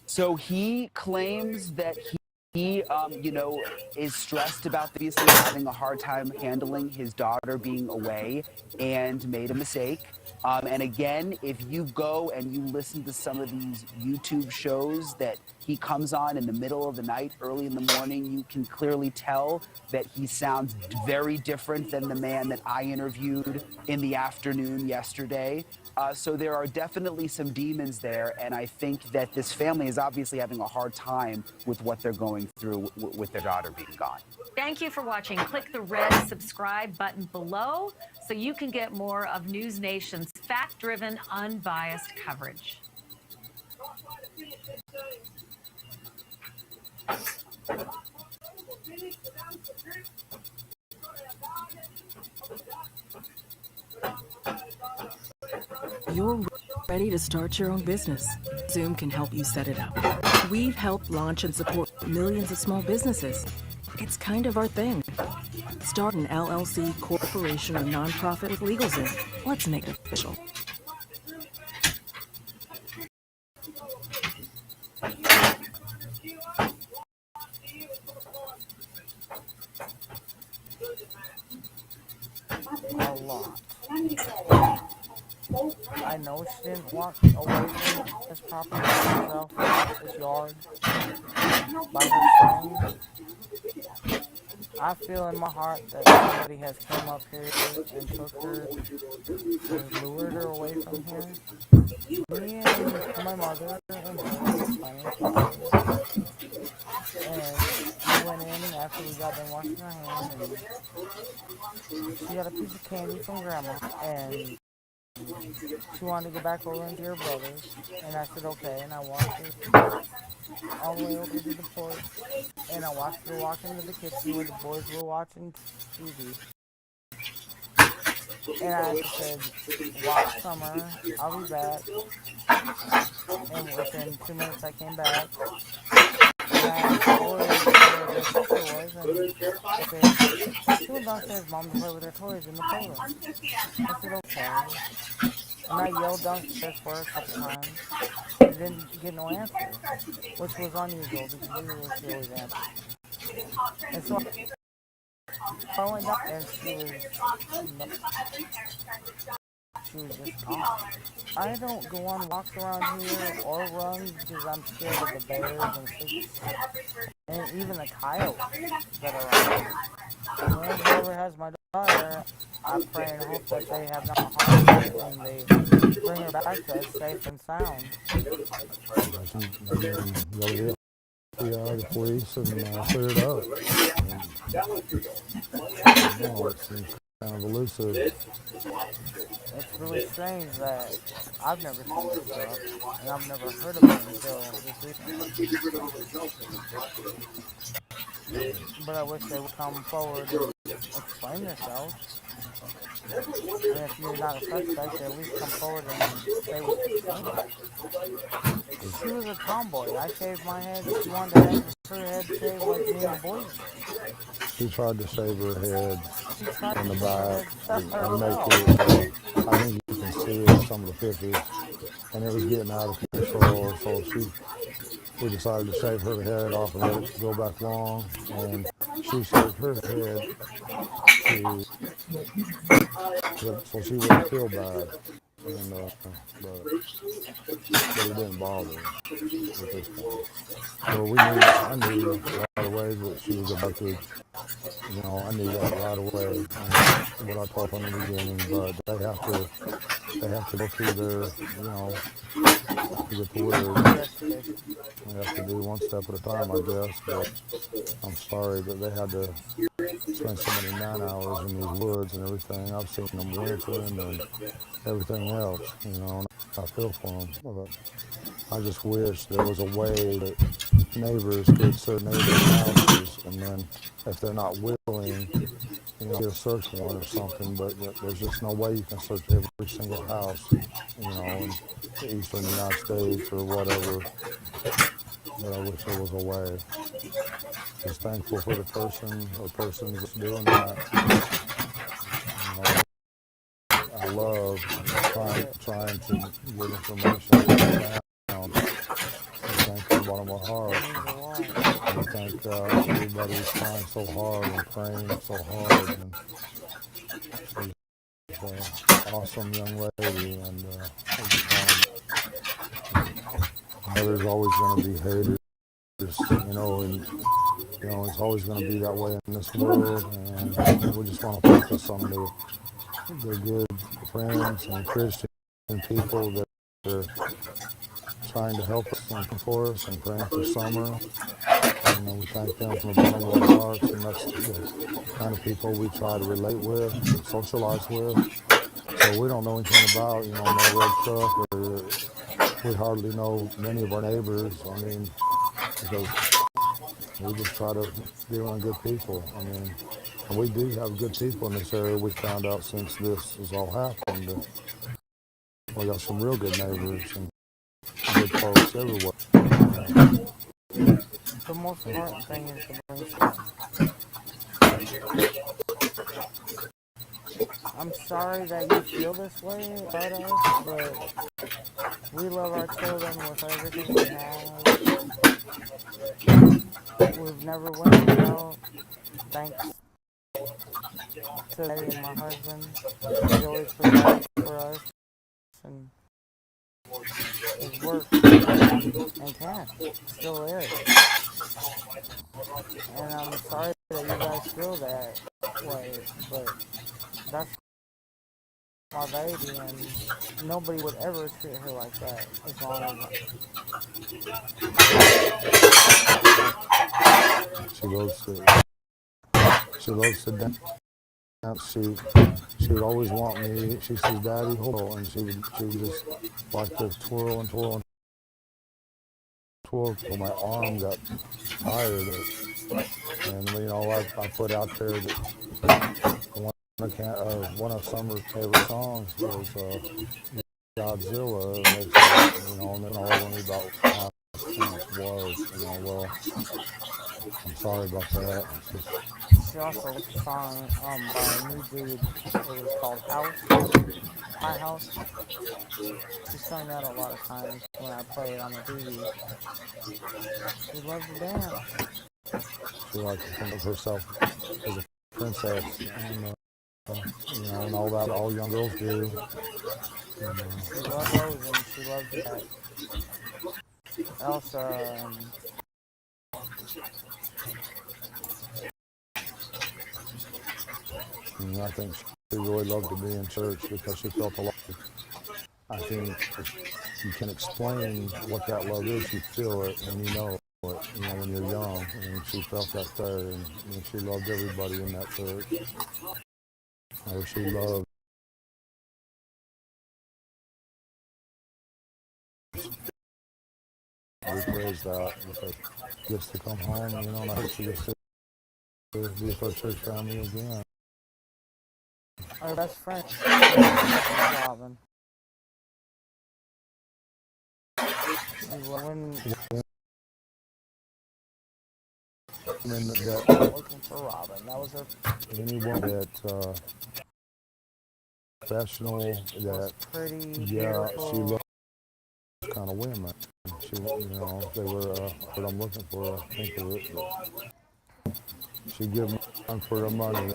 So he claims that he is stressed about obviously having a hard time handling his daughter being away and made a mistake. And again, if you go and you listen to some of these YouTube shows that he comes on in the middle of the night, early in the morning, you can clearly tell that he sounds very different than the man that I interviewed in the afternoon yesterday. So there are definitely some demons there, and I think that this family is obviously having a hard time with what they're going through with their daughter being gone. Thank you for watching. Click the red subscribe button below so you can get more of News Nation's fact-driven, unbiased coverage. You're ready to start your own business. Zoom can help you set it up. We've helped launch and support millions of small businesses. It's kind of our thing. Start an LLC, corporation, or nonprofit with LegalZoom. Let's make it official. A lot. I know she didn't walk away from this property herself, this yard, by herself. I feel in my heart that somebody has come up here and took her and lured her away from here. Me and my mother and we went in after we got done washing our hands, and she got a piece of candy from Grandma, and she wanted to go back over into her brother's, and I said okay, and I walked her all the way over to the porch, and I watched her walk into the kitchen where the boys were watching TV. And I said, watch Summer, I'll be back. And within 2 minutes I came back. And I asked where their sister was, and they said, she went downstairs, Mom, to play with her toys in the playroom. I said, okay. And I yelled downstairs for her a couple times. And didn't get no answer, which was unusual because usually she always answers. And so I went down and she was just gone. I don't go on walks around here or runs because I'm scared of the bears and snakes and even the coyotes that are around. And whoever has my daughter, I pray and hope that they have not harmed her and they bring her back to us safe and sound. The police and clear it up. It's kind of elusive. It's really strange that I've never seen this stuff, and I've never heard of it until this week. But I wish they would come forward and explain themselves. And if you're not a suspect, at least come forward and say what's explained. She was a tomboy. I shaved my head. She wanted to have her head shaved like me and boys. She tried to shave her head in the back and make it, I think you can see it, some of the pictures, and it was getting out of control, so she we decided to shave her head off and let it go back long, and she shaved her head so she wouldn't feel bad. And, but it didn't bother at this point. So I knew right away that she was abducted. You know, I knew that right away. What I told from the beginning, but they have to go through their, you know, to get the word. They have to do one step at a time, I guess. But I'm sorry that they had to spend so many man-hours in these woods and everything. I've seen them whimpering and everything else, you know, and I feel for them. But I just wish there was a way that neighbors could search neighbors' houses, and then if they're not willing, you know, get a search warrant or something, but there's just no way you can search every single house, you know, in the eastern United States or whatever. But I wish there was a way. Just thankful for the person or persons that's doing that. You know, I love trying to get information down. I thank from the bottom of my heart. I thank everybody who's trying so hard and praying so hard. And she's an awesome young lady, and there's always going to be haters, you know, and you know it's always going to be that way in this world, and we just want to focus on the good friends and Christian people that are trying to help us and for us and praying for Summer. And we thank them from the bottom of our hearts, and that's the kind of people we try to relate with, socialize with. So we don't know anything about, you know, no red truck, or we hardly know many of our neighbors. I mean, because we just try to be around good people. I mean, and we do have good people in this area. We found out since this has all happened. We got some real good neighbors and good folks everywhere. The most important thing is to bring stuff. I'm sorry that you feel this way about us, but we love our children with everything we have. We've never went without, thanks to Eddie and my husband. He always provided for us, and his work and can still is. And I'm sorry that you guys feel that way, but that's my baby, and nobody would ever treat her like that as long as She loves to dance. She would always want me. She says, "Daddy, hold on," and she would just like to twirl and twirl and twirl till my arm got tired. And you know, I put out there that one of Summer's favorite songs was Godzilla. And they, you know, and then all of me about how it was. You know, well, I'm sorry about that. she also wrote a song by a new dude. It was called House. My House. She sang that a lot of times when I play it on the TV. She loved to dance. She liked to think of herself as a princess, and you know, and all that all young girls do. She loved those, and she loved that. Elsa, and I think she really loved to be in church because she felt a lot. I think if you can explain what that love is, you feel it and you know it, you know, when you're young. And she felt that there, and she loved everybody in that church. Or she loved. We praise that because she gets to come home, you know, and I hope she gets to be with our church family again. our best friend is Robin. Looking for Robin. That was her. Anyone that professional that pretty, yeah, beautiful. she loves kind of women. She, you know, they were what I'm looking for. I think of it. But she'd give them a run for their money.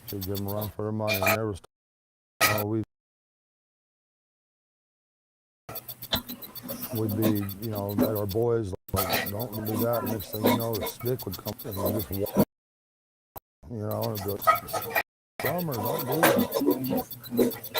She'd give them a run for their money, and there was, we'd be, you know, at our boys like, don't do that. Next thing you know, the stick would come and just walk. You know, and go, Summer, don't do that.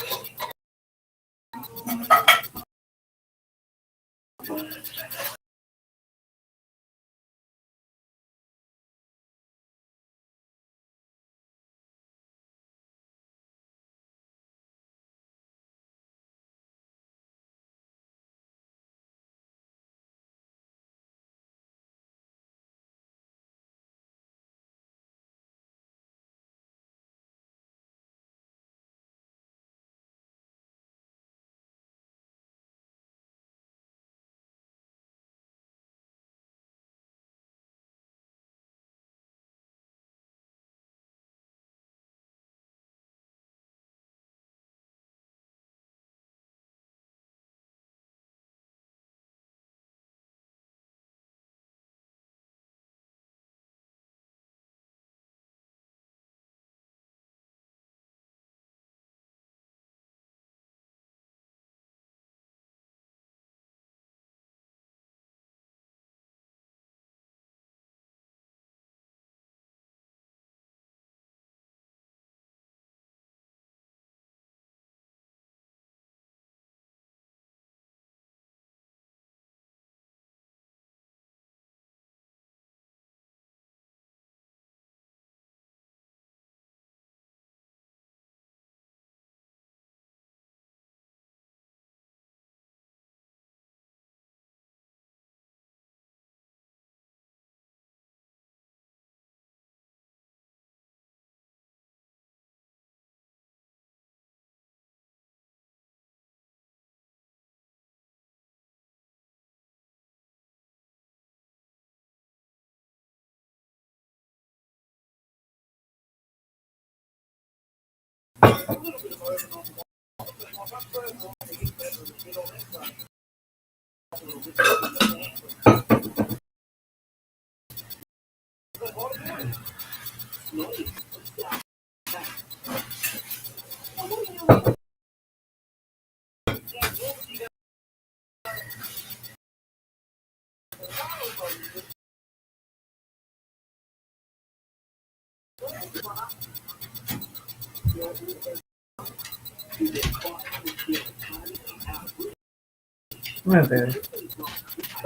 Come on, baby.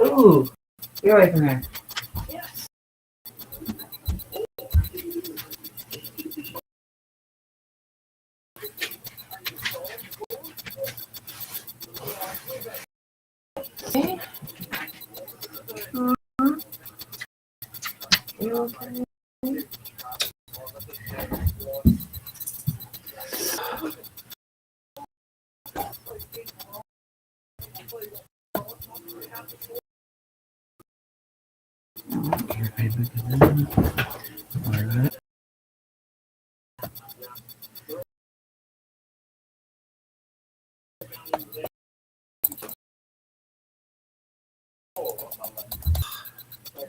Ooh, get away from there. Okay. You okay? Alright.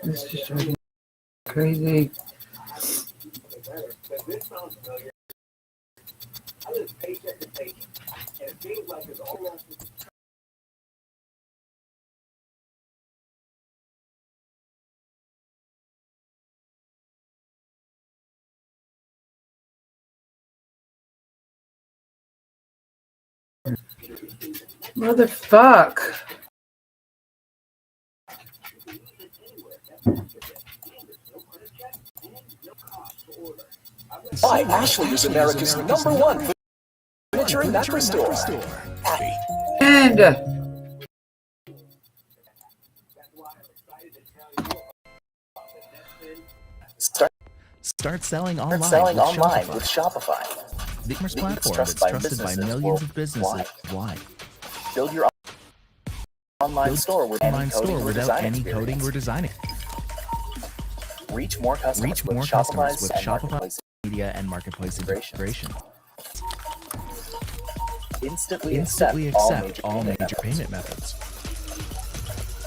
This is just driving me crazy. Motherfuck. Why Ashley is America's #1 furniture and mattress store. And Start selling online, with Shopify. The e-commerce platform that's trusted by millions of businesses. Why? Build your online store without any coding or designing. Reach more customers with Shopify Media and Marketplace integration. Instantly accept all major payment methods.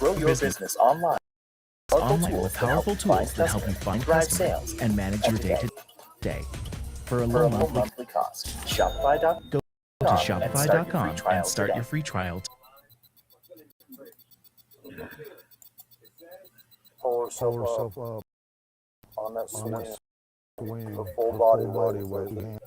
Grow your business online. Online with powerful tools that help you find customers and manage your day-to-day. For a low monthly cost, Shopify.com. Go to Shopify.com and start your free trial. Pull yourself up on that swing, the full body weight.